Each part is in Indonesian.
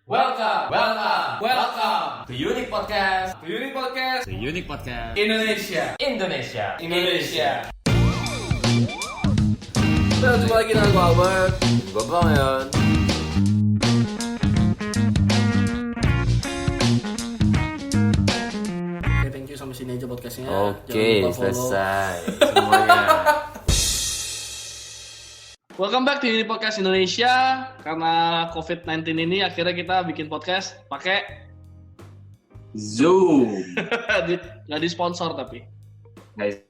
Welcome to Unique Podcast. Indonesia. Kita jumpa lagi dengan gue Albert, gue Brian. Oke, thank you, sampai sini aja podcastnya. Oke, selesai semuanya. Welcome back to Unique Podcast Indonesia. Karena COVID-19 ini akhirnya kita bikin podcast pakai Zoom. nggak disponsor tapi. Guys,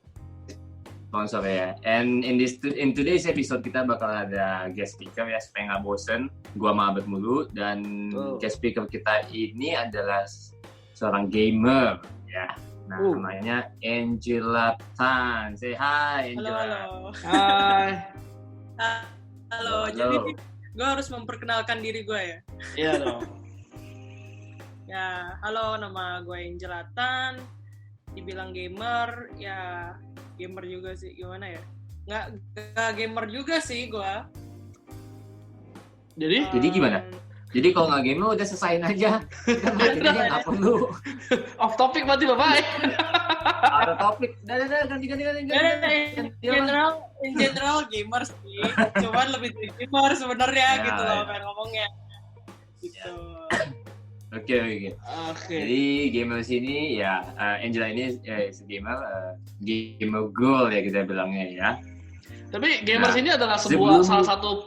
sponsor ya. And in today's episode kita bakal ada guest speaker ya supaya nggak bosen. Gua sama Albert mulu dan guest speaker kita ini adalah seorang gamer ya. Nah, namanya Angela Tan. Say hi, Angela. Halo. Hai. Halo. Jadi gue harus memperkenalkan diri gue ya. Iya dong. Ya, halo, nama gue Angela Tan. Dibilang gamer, ya gamer juga sih, gimana ya? Nggak gamer juga sih gue. Jadi gimana? Jadi kalau nggak gamer udah selesain aja. Kita marketingnya nggak perlu. Off topic berarti Bapak. Ada topik. Ganti. In general gamer sih. Cuman lebih dari gamer sebenarnya Ya, gitu loh, ya. pengen ngomongnya. Gitu. Oke. Oke. Jadi gamer sini ya Angela ini gamer girl ya kita bilangnya ya. Tapi gamer Nah, ini adalah sebuah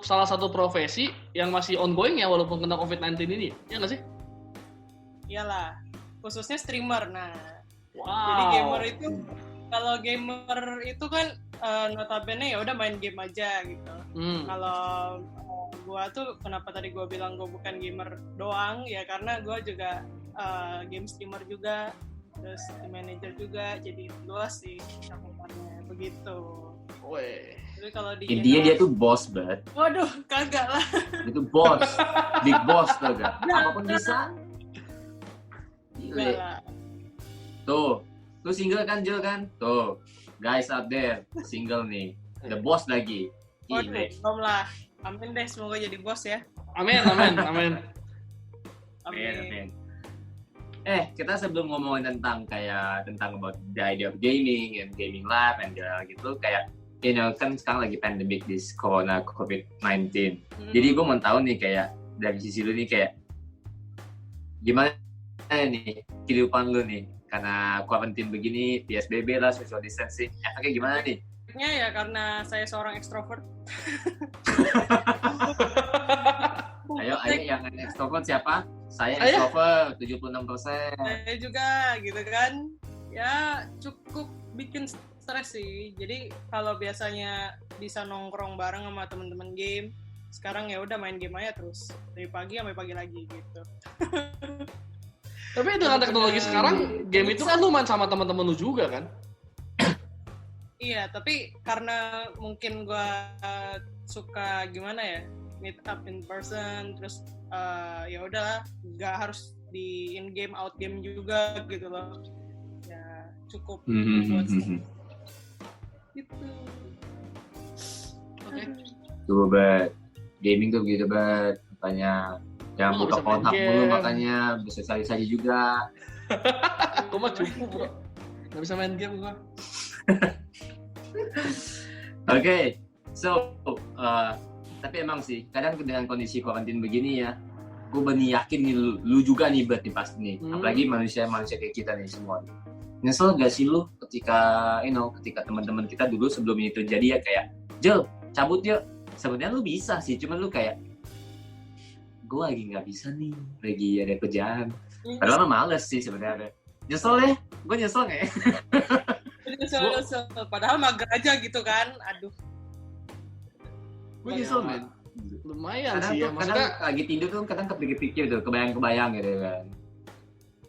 salah satu profesi yang masih ongoing ya walaupun kena COVID-19 ini. Ya nggak sih? Iyalah, khususnya streamer. Nah, Wow. jadi gamer itu, kalau gamer itu kan notabene ya udah main game aja gitu. Kalau gua tuh kenapa tadi gua bilang gua bukan gamer doang ya karena gua juga game streamer juga, terus tim manager juga, jadi luas sih cakupannya begitu. Weh. Jadi kalau di Intinya dia tuh boss banget. waduh, kagak lah. Itu boss, big boss tau gak? Apapun bisa. Enggak Gile. lah. Tuh single kan Jel kan? Tuh, guys out there, single nih. The boss lagi. Waduh, Gile. belum lah. Amin deh, semoga jadi bos ya. Amin. Amin. Kita sebelum ngomongin tentang about the idea of gaming and gaming life and gitu kayak kan sekarang lagi pandemic this corona COVID-19. Jadi gue mau tahu nih kayak dari sisi lu nih kayak gimana nih kehidupan lu nih karena quarantine begini, PSBB lah, social distancing. Efeknya gimana nih? Ya karena saya seorang ekstrovert. Ayo yang extrovert siapa? Saya extrovert 76%. Saya juga gitu kan. Ya cukup bikin stres sih. Jadi kalau biasanya bisa nongkrong bareng sama teman-teman game, sekarang ya udah main game aja terus dari pagi sampai pagi lagi gitu. Tapi dengan teknologi sekarang, game itu kan lu main sama teman-teman lu juga kan? Iya, tapi karena mungkin gue suka gimana ya, meet up in person, terus ya udahlah, nggak harus di in game out game juga gitu loh. Ya cukup buat gitu. Oke. Tuh bet, gaming tuh begitu bet, makanya jangan Lu buka nggak bisa main kontak mulu game. makanya bisa saja juga. Gue mah cukup bro. Gak bisa main game gue. Oke, so tapi emang sih kadang dengan kondisi karantina begini ya, gue bener yakin nih lu juga nih bet nih pasti nih, apalagi manusia kayak kita nih semua. Nyesel gak sih lu ketika teman-teman kita dulu sebelum ini terjadi ya kayak, Jel, cabut yuk. Sebenarnya lu bisa sih, cuman lu kayak, gue lagi nggak bisa nih, lagi ada kerjaan. Padahal mah males sih sebenarnya. Nyesel deh, gue nyesel nggak ya? Nyesel. Padahal mager aja gitu kan, aduh. Gue nyesel men. Lumayan Kadang sih ya, tuh, maksudnya kadang lagi tidur tuh kadang kepikir-pikir tuh, kebayang-kebayang gitu kan.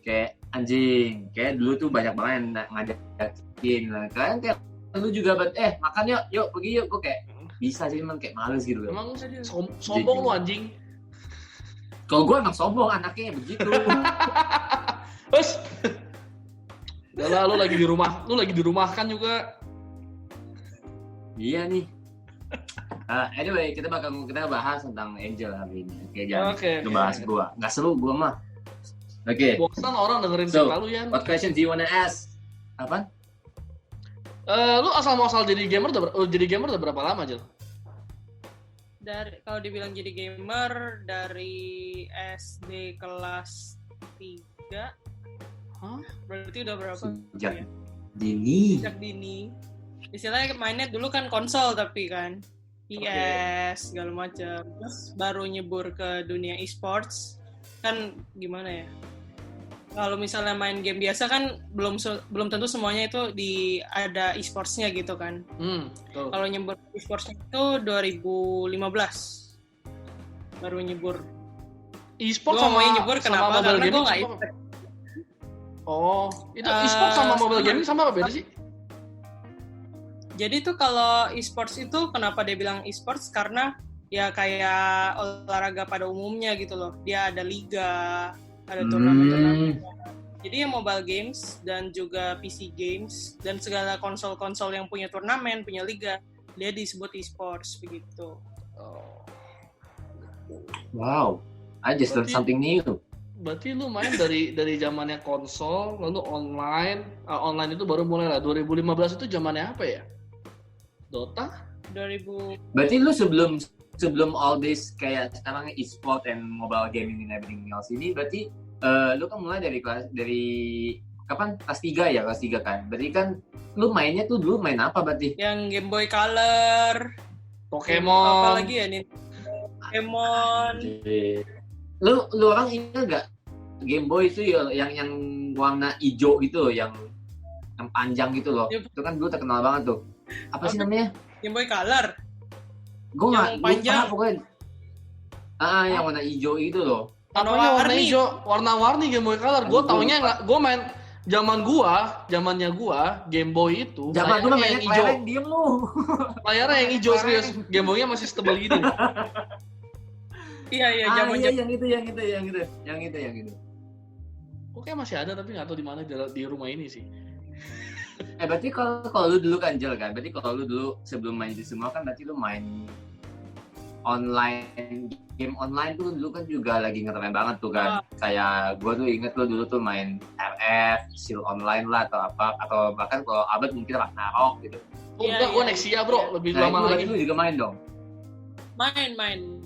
Kayak anjing, kayak dulu tuh banyak banget yang ngajakin lah. Kalian kayak lu juga makan yuk pergi yuk. Gue kayak bisa sih emang kayak males gitu loh. emang sombong lu anjing. Kalau gue emang sombong anaknya begitu. Terus udah lah, lu lagi dirumahkan juga. Iya nih. Anyway, kita bahas tentang Angel hari ini. Oke, jangan Oke. bahas gua. Nggak seru gua mah. Oke. Bosan orang dengerin So, lalu ya. what question do you wanna ask? Apa? Lu asal muasal jadi gamer udah berapa lama, Jel? Kalau dibilang jadi gamer dari SD kelas 3. Berarti udah berapa? Sejak dini. Sejak dini. Istilahnya mainnya dulu kan konsol tapi kan. PS segala macam. Terus baru nyebur ke dunia e-sports. Kan gimana ya? Kalau misalnya main game biasa kan belum tentu semuanya itu ada e-sportsnya gitu kan. Kalau nyebur e-sportsnya itu 2015 baru nyebur. E-sport sama nyebur kenapa? Karena gue nggak expect. Itu e-sport sama mobile gaming sama apa beda sih? Jadi tuh kalau e-sports itu kenapa dia bilang e-sports karena ya kayak olahraga pada umumnya gitu loh. Dia ada liga, ada turnamen. Jadi yang mobile games dan juga PC games dan segala konsol-konsol yang punya turnamen, punya liga, dia disebut e-sports begitu. Wow, I just learned something new. Berarti lu main dari zamannya konsol, lalu online itu baru mulai lah. 2015 itu zamannya apa ya? Dota? 2000. Berarti lu sebelum all this kayak sekarang e-sport and mobile gaming and everything else ini, berarti lu kan mulai dari kapan? Kelas 3 ya, kelas 3 kan. Berarti kan lu mainnya tuh dulu main apa berarti? Yang Game Boy Color, Pokemon. apa lagi ya nih? Pokemon. Lu orang ingat gak Game Boy itu yang warna hijau gitu, yang panjang gitu loh. Itu kan dulu terkenal banget tuh. Apa sih namanya? Game Boy Color. Gue nggak panjang pokoknya. Yang warna hijau itu loh. Warna hijau, warna-warni Game Boy Color. Gue taunya gue main zamannya gua Game Boy itu. Zaman gua mainnya yang hijau. Diem lu. Layarnya yang hijau serius. Game Boy-nya masih setebal gini. Iya, zaman-zaman. Yang itu. Oke, masih ada tapi nggak tahu di mana di rumah ini sih. Berarti kalau lu dulu kan Jel kan, berarti kalau lu dulu sebelum main itu semua kan berarti lu main game online tuh dulu kan juga lagi ngetren banget tuh kan. Kayak gue tuh inget lu dulu tuh main RF, Seal Online lah atau bahkan kalau Abad mungkin Ragnarok gitu. Enggak, gue Nexia bro, lebih lama lagi. Lu juga main dong? Main.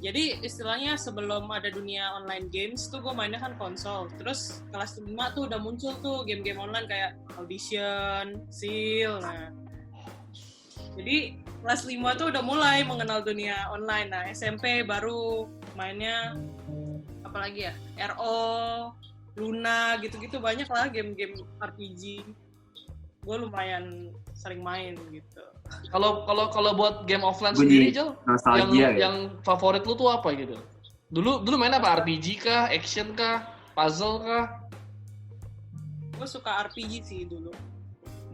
Jadi istilahnya sebelum ada dunia online games tuh gue mainnya kan konsol. Terus kelas 5 tuh udah muncul tuh game-game online kayak Audition, Seal. Nah, jadi kelas 5 tuh udah mulai mengenal dunia online. Nah, SMP baru mainnya apalagi ya? RO, Luna, gitu-gitu banyak lah game-game RPG. Gue lumayan sering main gitu. Kalau buat game offline sendiri, Jel, yang favorit lu tuh apa gitu? Dulu main apa? RPG kah? Action kah? Puzzle kah? Gue suka RPG sih dulu.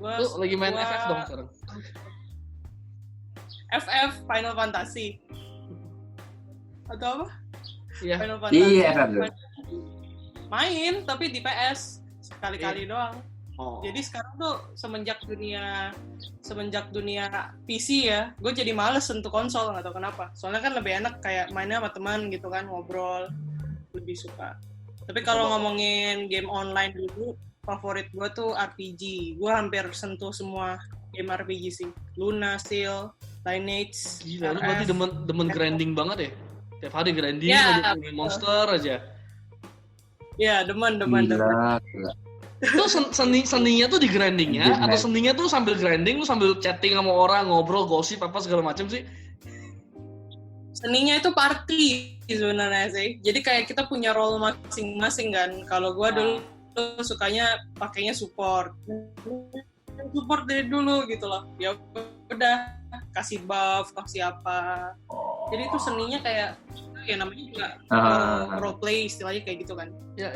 Lu lagi main FF dong sekarang? FF, Final Fantasy. Atau apa? Iya. Final Fantasy. Iya, FF dulu. Main, tapi di PS. Sekali-kali doang. Jadi sekarang tuh semenjak dunia PC ya, gue jadi males untuk konsol, nggak tahu kenapa. Soalnya kan lebih enak kayak mainnya sama teman gitu kan, ngobrol, lebih suka. Tapi kalau ngomongin game online dulu, favorit gue tuh RPG. Gue hampir sentuh semua game RPG sih. Luna, Seal, Lineage. Gila, lu berarti demen grinding banget ya? Tiap hari grinding, aja monster aja. Iya, demen. Gila. Itu seninya tuh di grindingnya atau seninya tuh sambil grinding lu sambil chatting sama orang, ngobrol, gosip apa segala macam sih? Seninya itu party sebenarnya sih. Jadi kayak kita punya role masing-masing kan. Kalau gue dulu sukanya pakainya support dari dulu gitu loh. Ya udah kasih buff, kasih apa. Jadi itu seninya kayak ya namanya juga role play istilahnya kayak gitu kan. Ya.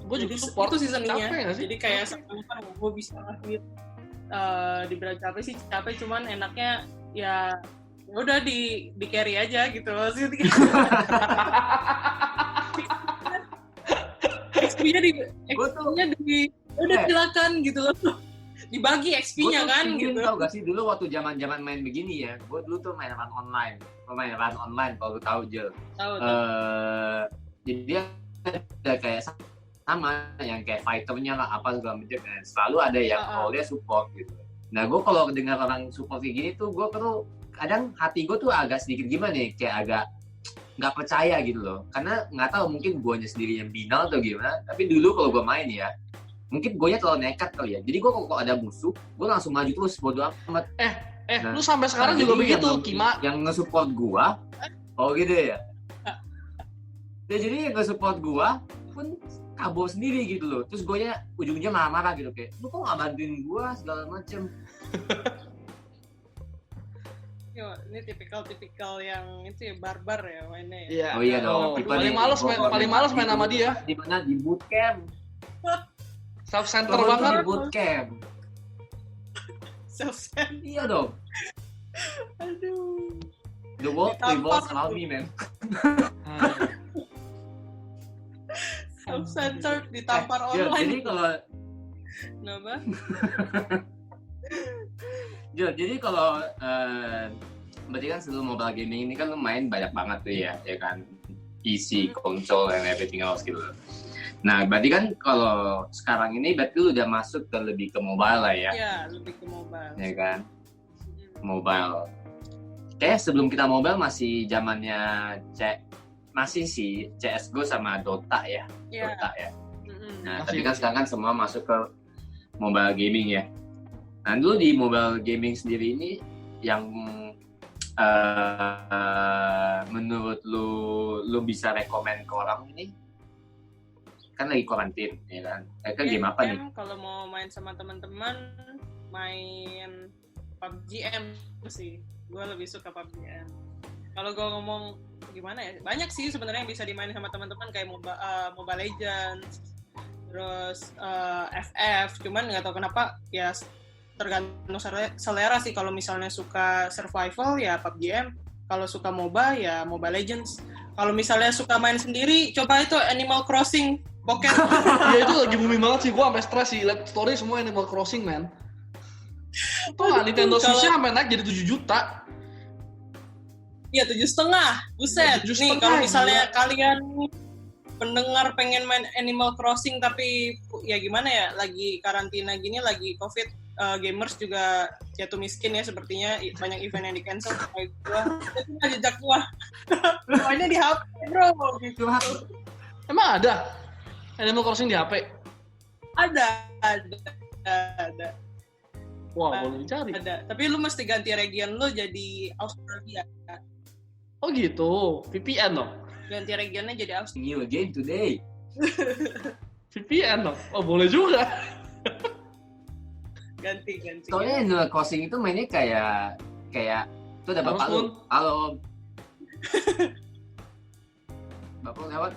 Gue juga support itu sih seninya. Jadi kayak sekarang gue bisa ngasih dibilang capek sih capek, cuman enaknya ya udah di carry aja gitu loh. XP-nya udah silakan gitu loh. dibagi XP-nya kan gitu. Tau gak sih dulu waktu zaman main begini ya, gue dulu tuh main run online kalau lu tahu Jel. Tahu. Jadi ada kayak sama yang kayak fighternya lah apa segala macam, dan selalu ada yang dia support gitu. Nah gue kalau dengar orang support kayak gini tuh gue tuh kadang hati gue tuh agak sedikit gimana ya, kayak agak nggak percaya gitu loh, karena nggak tahu mungkin guanya sendiri yang binal atau gimana. Tapi dulu kalau gue main ya, mungkin guanya terlalu nekat kali ya, jadi gue kalau ada musuh gue langsung maju terus bodo amat. Lu sampai sekarang juga begitu Kima yang nge-support gue gitu ya. Jadi yang nge-support gue pun kabur sendiri gitu loh, terus guanya ujungnya marah-marah gitu, kayak lu kok nggak bantuin gue segala macem. Yo, ini tipikal yang itu ya, barbar ya mainnya ya. Iya. Oh iya dong. Paling males main sama dia. Di mana? Di bootcamp. Self center banget. Di bootcamp. Self center. Iya dong. Aduh. The world revolves around me, man. Self center ditampar online. Jadi kalau kenapa? Jadi kalau berarti kan sebelum mobile gaming ini kan lu main banyak banget tuh ya kan, PC, konsol, and everything else gitu. Nah berarti kan kalau sekarang ini berarti lu udah masuk ke lebih ke mobile lah ya? Iya, lebih ke mobile. Ya kan, mobile. Kayak sebelum kita mobile masih zamannya masih sih CS:GO sama Dota ya. Yeah. Dota ya. Nah masih. tapi kan sekarang kan semua masuk ke mobile gaming ya. Nah dulu di mobile gaming sendiri ini yang menurut lu bisa rekomen ke orang ini, kan lagi karantin ya kan, game apa nih? Kalau mau main sama teman-teman, main PUBG M sih, gue lebih suka PUBG M. Kalau gue ngomong gimana ya, banyak sih sebenarnya yang bisa dimainin sama teman-teman, kayak Mobile Legends, terus FF, cuman nggak tahu kenapa ya tergantung selera sih. Kalau misalnya suka survival ya PUBG M, kalau suka MOBA ya Mobile Legends. Kalau misalnya suka main sendiri, coba itu Animal Crossing Pocket. Ya itu lagi booming banget sih, gue sampai stres sih liat story semua Animal Crossing, man. Tuh nggak, Nintendo Switch-nya sampai naik jadi 7 juta. Iya, 7,5. Buset. Nih kalau misalnya kalian pendengar pengen main Animal Crossing tapi ya gimana ya, lagi karantina gini, lagi COVID, gamers juga jatuh miskin ya sepertinya, banyak event yang di cancel. Kayak gua itu jejak gua. Pokoknya di HP bro gitu. Emang ada Animal Crossing di HP? Ada. Wah, boleh dicari. Ada, tapi lu mesti ganti region lu jadi Australia. Oh gitu, VPN dong. Ganti regionnya jadi Australia. New again today. VPN dong. Oh boleh juga. Ganti. Soalnya Animal Crossing itu mainnya kayak itu ada bapak lu. Halo. Bapak lewat.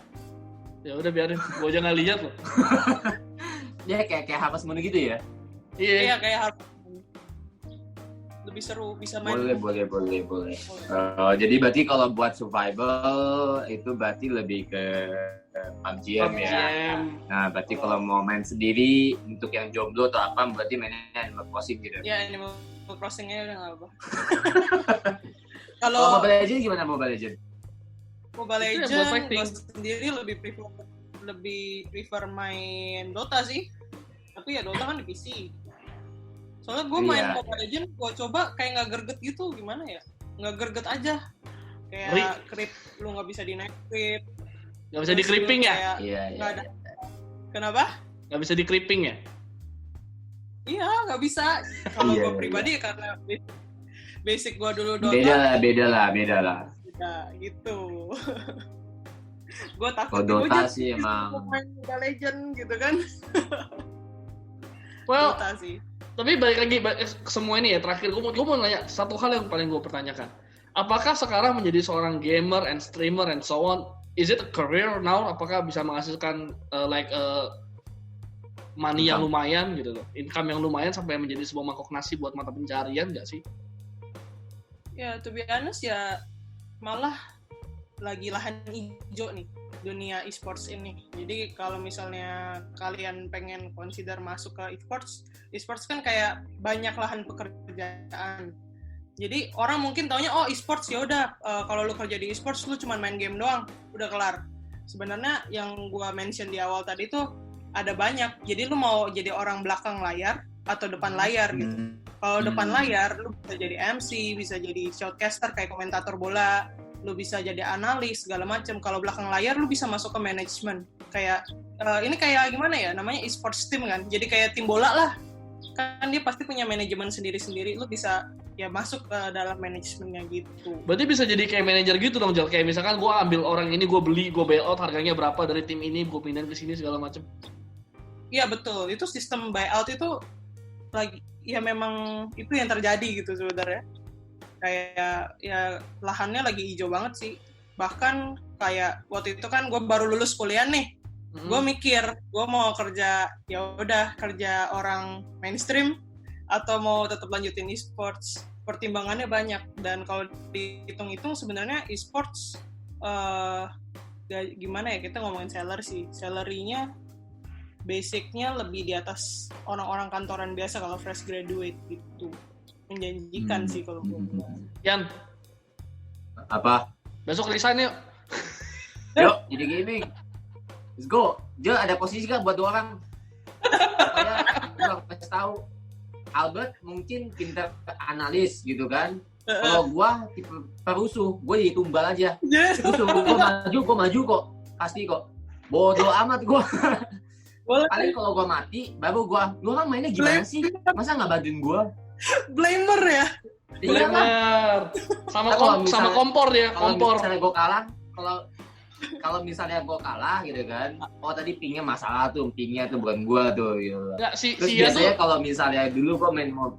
Ya udah biarin, gua aja nggak lihat loh. Ya kayak Harvest Moon gitu ya. Iya kayak Harvest Moon. Lebih seru, bisa main. Boleh. Jadi berarti kalau buat survival itu berarti lebih ke PUBG ya. Nah, berarti kalau mau main sendiri untuk yang jomblo atau apa, berarti mainnya Animal Crossing gitu. Ya, Animal Crossing-nya udah nggak apa. Kalau Mobile Legends gimana Mobile Legends? Mobile Legends gue sendiri lebih prefer main Dota sih. Tapi ya Dota kan di PC. Soalnya gue main Mobile Legends, gue coba kayak nggak gerget gitu, gimana ya? Nggak gerget aja. Kayak creep, lu nggak bisa di-naik creep. Nggak bisa di-creeping ya? Iya. Ada. Kenapa? Nggak bisa di-creeping ya? Iya, nggak bisa. Kalau gue pribadi karena basic gue dulu Dota. Beda lah. Nah, gitu. Gue takut Dota sih emang main Mobile Legends gitu kan. Well, Dota sih. Tapi balik lagi ke semua ini ya, terakhir gue mau nanya satu hal yang paling gue pertanyakan. Apakah sekarang menjadi seorang gamer and streamer and so on, is it a career now? Apakah bisa menghasilkan money yang lumayan gitu loh, income yang lumayan sampai menjadi sebuah mangkok nasi buat mata pencarian nggak sih? Ya, to be honest ya malah lagi lahan hijau nih. dunia e-sports ini. Jadi kalau misalnya kalian pengen consider masuk ke e-sports kan kayak banyak lahan pekerjaan. Jadi orang mungkin taunya e-sports ya udah kalau lu kerja di e-sports lu cuma main game doang, udah kelar. Sebenarnya yang gua mention di awal tadi tuh ada banyak. Jadi lu mau jadi orang belakang layar atau depan layar gitu. Kalau depan layar lu bisa jadi MC, bisa jadi shoutcaster kayak komentator bola, lu bisa jadi analis segala macam. Kalau belakang layar lu bisa masuk ke manajemen. Kayak ini kayak gimana ya? Namanya e-sports team kan. Jadi kayak tim bola lah. Kan dia pasti punya manajemen sendiri-sendiri. Lu bisa ya masuk ke dalam manajemennya gitu. Berarti bisa jadi kayak manajer gitu dong, Jal. Kayak misalkan gue ambil orang ini, gue beli, gue buyout harganya berapa dari tim ini, gue pindahin ke sini segala macam. Iya betul. Itu sistem buyout itu lagi ya memang itu yang terjadi gitu sebenarnya. Kayak ya lahannya lagi hijau banget sih. Bahkan kayak waktu itu kan gue baru lulus kuliah nih. Gue mikir gue mau kerja ya udah kerja orang mainstream atau mau tetap lanjutin e-sports. Pertimbangannya banyak dan kalau dihitung-hitung sebenarnya e-sports gimana ya, kita ngomongin salary-nya basicnya lebih di atas orang-orang kantoran biasa kalau fresh graduate gitu. Menjanjikan sih kalau gue bilang. Yan, apa? besok resign yuk. Yuk, jadi gini. Let's go. Dia ada posisi kan buat 2 orang. Supaya gue kasih tahu. Albert mungkin pintar analis gitu kan. Kalau gue tipe perusuh, gue jadi tumbal aja. Rusuh, gue maju kok. Pasti kok. Bodoh amat gue. Paling kalau gue mati, baru lu orang mainnya gimana sih? Masa nggak bantuin gue? Blamer ya? Blamer. Sama kompor dia, kompor. Misalnya gue kalah, kalau misalnya gue kalah gitu kan, tadi pingnya masalah tuh, pingnya tuh bukan gue tuh. Gitu. Ya, terus biasanya kalau misalnya dulu gue main mob,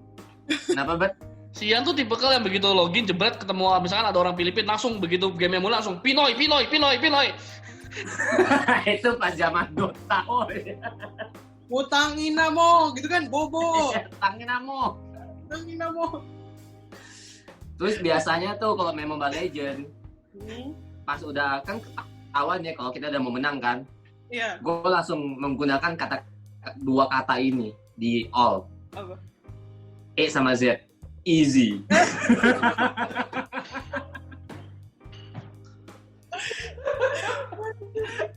kenapa Bet? Si Ian tuh tipikal yang begitu login jebret ketemu misalkan ada orang Filipina langsung begitu game mulai langsung Pinoy. Itu pas zaman Dota. Utangin mo gitu kan, Bobo. Utangin mo. Terus biasanya tuh kalau main Mobile Legend, pas udah kan ketahuan ya kalau kita udah mau menang kan. Iya. Gue langsung menggunakan 2 kata ini di all. Apa? E sama Z. Easy.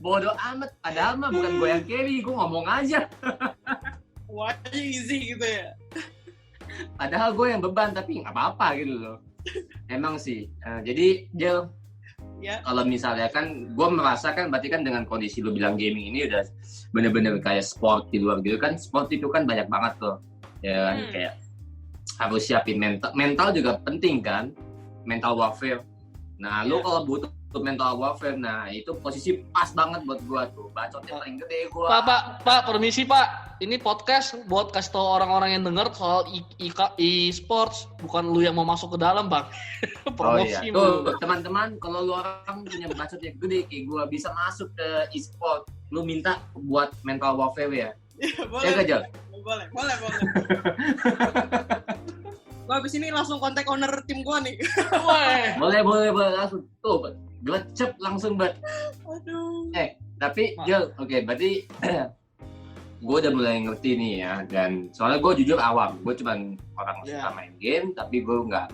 Bodoh amat, padahal mah bukan gue yang carry, gue ngomong aja. Why easy gitu ya? Padahal gue yang beban, tapi nggak apa-apa gitu loh. Emang sih, jadi Jel, kalau misalnya kan, gue merasakan berarti kan dengan kondisi lu bilang gaming ini udah bener-bener kayak sport di luar gitu kan, sport itu kan banyak banget tuh, ya kan, kayak harus siapin mental juga penting kan, mental warfare. Nah, lu kalau butuh mental warfare, nah itu posisi pas banget buat gua tuh, bacotnya paling gede gua. Pak, permisi Pak, ini podcast buat kasih tau orang-orang yang denger soal e-sports, bukan lu yang mau masuk ke dalam Bang. Promosi tuh teman-teman, kalau lu orang punya bacot yang gede kayak gua bisa masuk ke e-sport, lu minta buat mental warfare ya. Boleh. Ya gak, Boleh. Gua abis ini langsung kontak owner tim gua nih. boleh langsung tuh, gelecep langsung Bet. Aduh. Tapi Jel, oke, berarti gue udah mulai ngerti nih ya, dan soalnya gue jujur awam, gue cuma orang suka main game, tapi gue nggak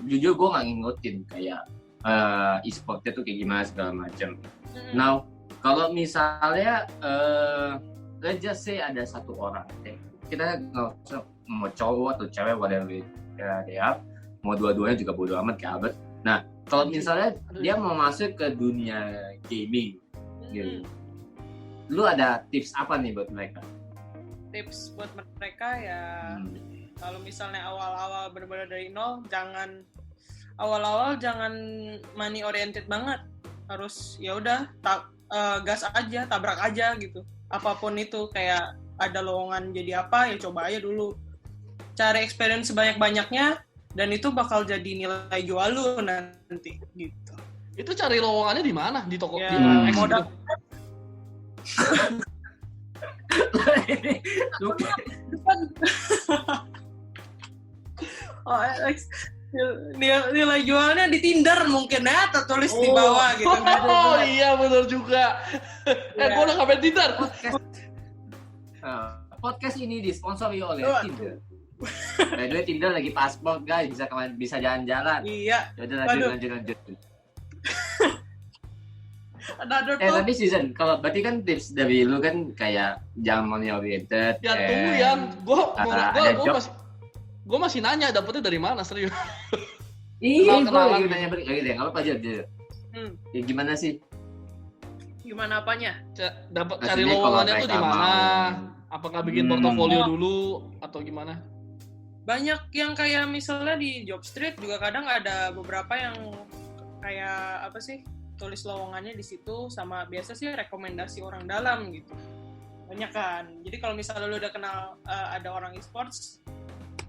jujur gue nggak ngikutin kayak e-sportnya tuh kayak gimana segala macam. Now kalau misalnya let's just say ada satu orang, kita nggak mau cowok atau cewek whatever dia, mau dua-duanya juga bodo amat kayak Albert. Nah kalau misalnya dia mau masuk ke dunia gaming, gitu, lu ada tips apa nih buat mereka? Tips buat mereka ya, kalau misalnya awal-awal benar-benar dari nol, jangan money oriented banget, harus ya udah gas aja, tabrak aja gitu. Apapun itu, kayak ada lowongan jadi apa ya coba aja dulu, cari experience sebanyak-banyaknya. Dan itu bakal jadi nilai jual lu nanti gitu. Itu cari lowongannya di mana? Di toko? Ya, di modal. Nilai jualnya di Tinder mungkin ya, tertulis di bawah gitu. Oh iya benar juga. Gue udah ngapain Tinder. Podcast ini disponsori oleh Tinder. By the way, Tinder lagi paspor guys, bisa jalan-jalan. Iya. Yaudah lanjut. Tapi Season, kalau berarti kan tips dari lu kan kayak jangan money oriented. Ya tunggu ya, gue masih nanya dapetnya dari mana serius? Iya, gue lagi nanya balik lagi deh, nggak apa-apa aja. Ya gimana sih? Gimana apanya? Cari lowongannya tuh di mana? Apakah bikin portofolio dulu atau gimana? Banyak yang kayak misalnya di Jobstreet juga kadang ada beberapa yang kayak apa sih? Tulis lowongannya di situ sama biasa sih rekomendasi orang dalam gitu. Banyak kan. Jadi kalau misalnya lu udah kenal ada orang e-sports,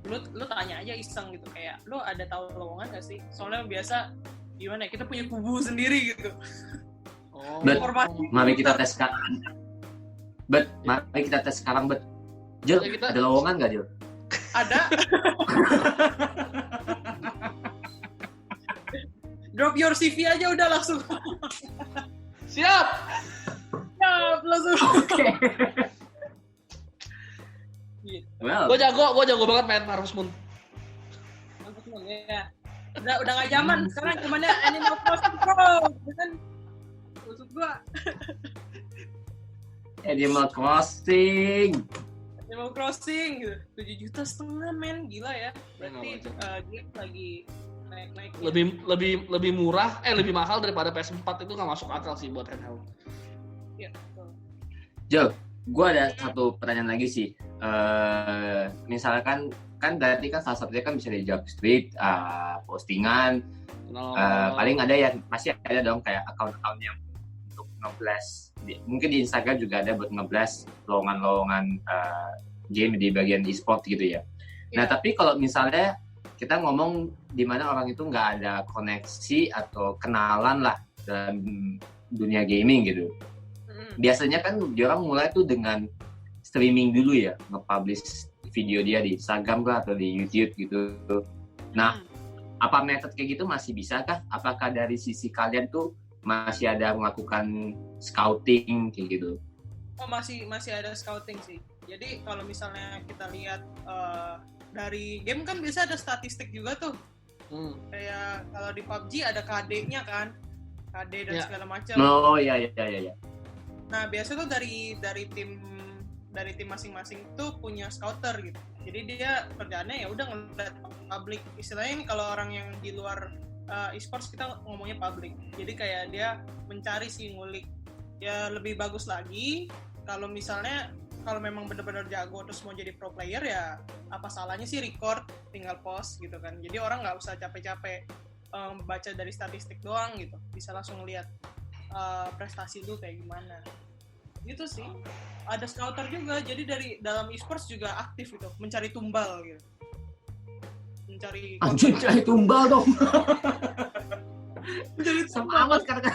lu tanya aja iseng gitu kayak lu ada tahu lowongan gak sih? Soalnya biasa gimana ya, kita punya kubu sendiri gitu. Mari kita tes sekarang. Jel, ada lowongan gak Jel? Ada. Drop your CV aja udah langsung. Siap langsung. Oke. Gitu. Well. Gue jago banget main Harvest Moon. Ya. Udah nggak zaman sekarang cumannya Animal Crossing Pro, kan? Maksud gua. Animal Crossing gitu. 7,5 juta men, gila ya. Berarti dia lagi naik. Lebih murah, lebih mahal daripada PS4 itu nggak masuk akal sih buat handheld. Iya, betul. Jo, gue ada satu pertanyaan lagi sih. Misalkan kan berarti kan salah satunya kan bisa di Jobstreet, postingan, paling ada ya, masih ada dong kayak account-account yang untuk nge-blast. Mungkin di Instagram juga ada buat nge-blast lowongan-lowongan game di bagian e-sport gitu ya. Nah tapi kalau misalnya kita ngomong di mana orang itu nggak ada koneksi atau kenalan lah dalam dunia gaming gitu. Biasanya kan dia orang mulai tuh dengan streaming dulu ya, nge-publish video dia di Instagram kah atau di YouTube gitu. Nah, apa metode kayak gitu masih bisa kah? Apakah dari sisi kalian tuh masih ada melakukan scouting kayak gitu? Oh, masih ada scouting sih. Jadi kalau misalnya kita lihat dari game kan biasa ada statistik juga tuh. Kayak kalau di PUBG ada KD-nya kan. KD dan segala macam. Oh iya. Nah, biasa tuh dari tim masing-masing tuh punya scouter gitu. Jadi dia kerjaannya ya udah ngeliat public. Istilahnya ini kalau orang yang di luar e-sports kita ngomongnya public. Jadi kayak dia mencari sih, ngulik. Ya lebih bagus lagi kalau misalnya kalau memang benar-benar jago terus mau jadi pro player ya apa salahnya sih record tinggal post gitu kan. Jadi orang nggak usah capek-capek baca dari statistik doang gitu. Bisa langsung lihat prestasi lu kayak gimana. Gitu sih. Ada scouter juga, jadi dari dalam e-sports juga aktif gitu, mencari tumbal gitu. Mencari tumbal dong. Mencari sama amat kata.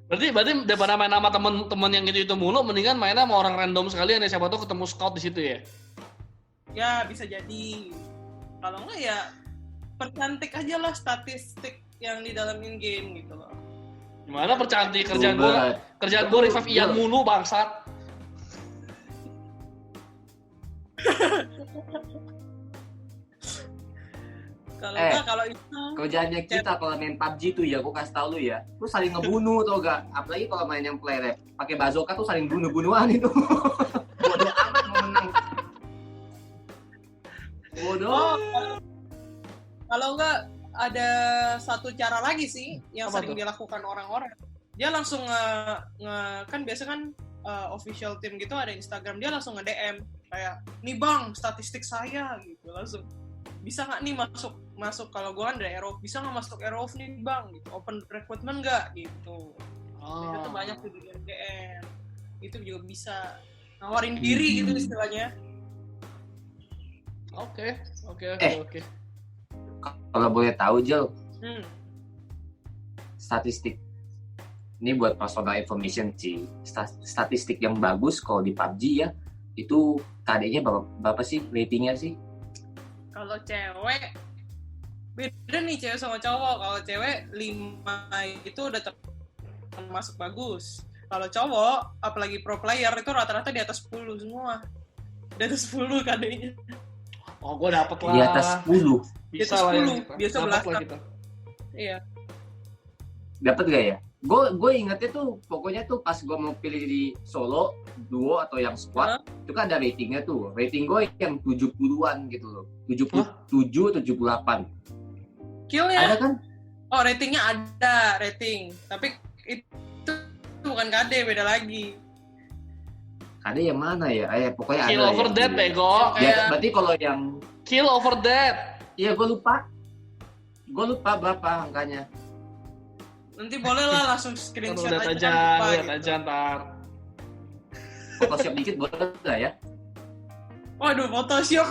Berarti daripada main sama temen yang itu mulu, mendingan mainnya sama orang random sekalian ya, siapa tahu ketemu scout di situ ya. Ya bisa jadi. Kalau enggak ya percantik aja lah statistik yang di dalam in-game gitu loh. Gimana percantik kerjaan gue revive Ian mulu bangsat. Kalau itu kerjaannya kita kalau main PUBG tuh ya, aku kasih tau lu ya, lu saling ngebunuh tau gak? Apalagi kalau main yang play rap pakai bazooka tuh saling bunuh-bunuhan itu. Bodoh amat mau menang. Bodoh. Kalau enggak ada satu cara lagi sih yang apa sering tuh dilakukan orang-orang. Dia langsung kan biasa kan official team gitu ada Instagram, dia langsung nge-DM kayak, "Nih Bang, statistik saya." gitu. Langsung, "Bisa nggak nih masuk kalau gue kan dari Aero, bisa nggak masuk Aero nih Bang?" gitu. "Open recruitment nggak?" gitu. Itu tuh banyak tuh di DM. Itu juga bisa nawarin diri gitu istilahnya. Oke. Kalau boleh tahu Jel, statistik ini buat personal information sih, statistik yang bagus kalau di PUBG ya itu KD-nya berapa sih ratingnya sih? Kalau cewek beda nih cewek sama cowok. Kalau cewek 5 itu udah termasuk bagus. Kalau cowok, apalagi pro player itu rata-rata di atas 10 semua. Di atas 10 KD-nya. Oh, gue dapet lah. Di atas 10. Bisa lah 10. Biasa dapet lah kita. Iya. Dapat gak ya? Gue ingetnya tuh pokoknya tuh pas gue mau pilih di solo, duo atau yang squad, itu kan ada ratingnya tuh. Rating gue yang 70-an gitu loh. 77, 78. Kill-nya? Ada kan? Oh, ratingnya ada, rating. Tapi itu bukan KD, beda lagi. KD yang mana ya? Pokoknya Kill ada. Over Dead, bego. Ya, berarti kalau yang... Kill Over Dead. Iya, gue lupa. Gue lupa berapa angkanya. Nanti boleh lah langsung screenshot aja. Lihat aja ntar. Photoshop dikit boleh nggak ya? Waduh, Photoshop.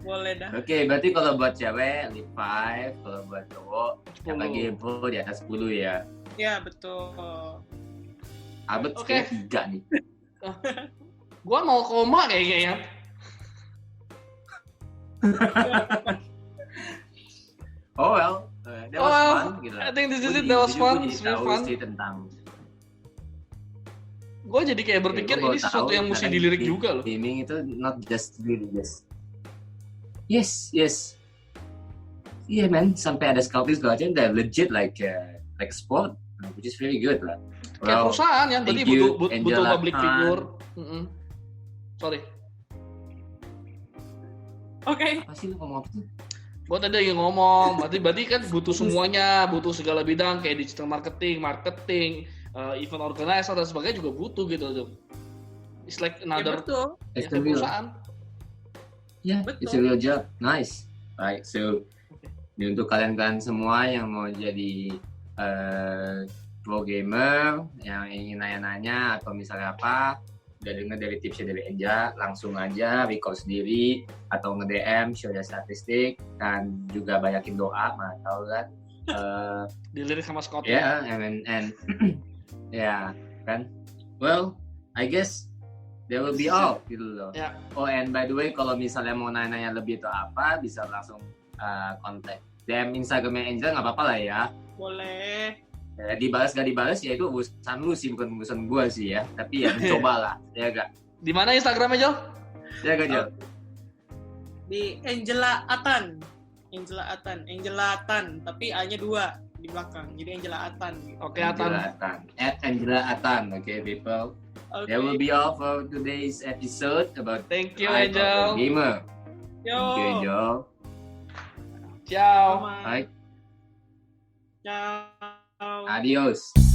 Boleh dah. Oke, berarti kalau buat cewek Elite 5, kalau buat cowok yang 10. lagi pro di atas 10 ya. Ya, betul. Abet Oke. 3 nih. Gua 0, kayaknya ya. Oh well, that was fun gitu. I think this is it, that was fun. It's really fun. Sih tentang Gue jadi kayak berpikir gua ini sesuatu yang mesti dilirik juga loh. Gaming itu not just religious. Yes. Yeah man, sampai ada scouting segala macam, they're legit like sport, which is very good lah. Kayak perusahaan yang tadi butuh Angela public Khan. figure. Sorry. Oke. Apa sih lu ngomong apa tuh? Gue tadi lagi ngomong, berarti kan butuh semuanya, butuh segala bidang kayak digital marketing, event organizer dan sebagainya juga butuh gitu tuh. It's like Ya, another betul. It's kayak the real. perusahaan. Yeah, Betul. it's a real job. Nice. Right, so ini untuk kalian semua yang mau jadi pro gamer, yang ingin nanya-nanya atau misalnya apa, udah dengar dari tipsnya dari Enja, langsung aja record sendiri atau nge-DM show statistik, dan juga banyakin doa, tahu kan? Dilirik sama Scott. Yeah, and yeah, kan? Well, I guess that will be all gitu loh. Ya. Oh, and by the way, kalau misalnya mau nanya-nanya lebih atau apa, bisa langsung kontak DM Instagramnya Angel, nggak apa-apa lah ya. Boleh. Ya, dibalas gak dibalas ya itu urusan lu sih, bukan urusan gua sih ya. Tapi ya coba lah, ya gak? Di mana Instagramnya, Jol? Ya gak, Jel? Di Angela Atan, tapi A-nya 2 di belakang. Jadi Angela Atan gitu. Oke, Atan. Angela Atan, okay people. Okay. That will be all for today's episode about Thank you, Life of a Angel. Gamer. Yo. Thank you, Angel. Ciao. Bye. Bye. Ciao. Adios.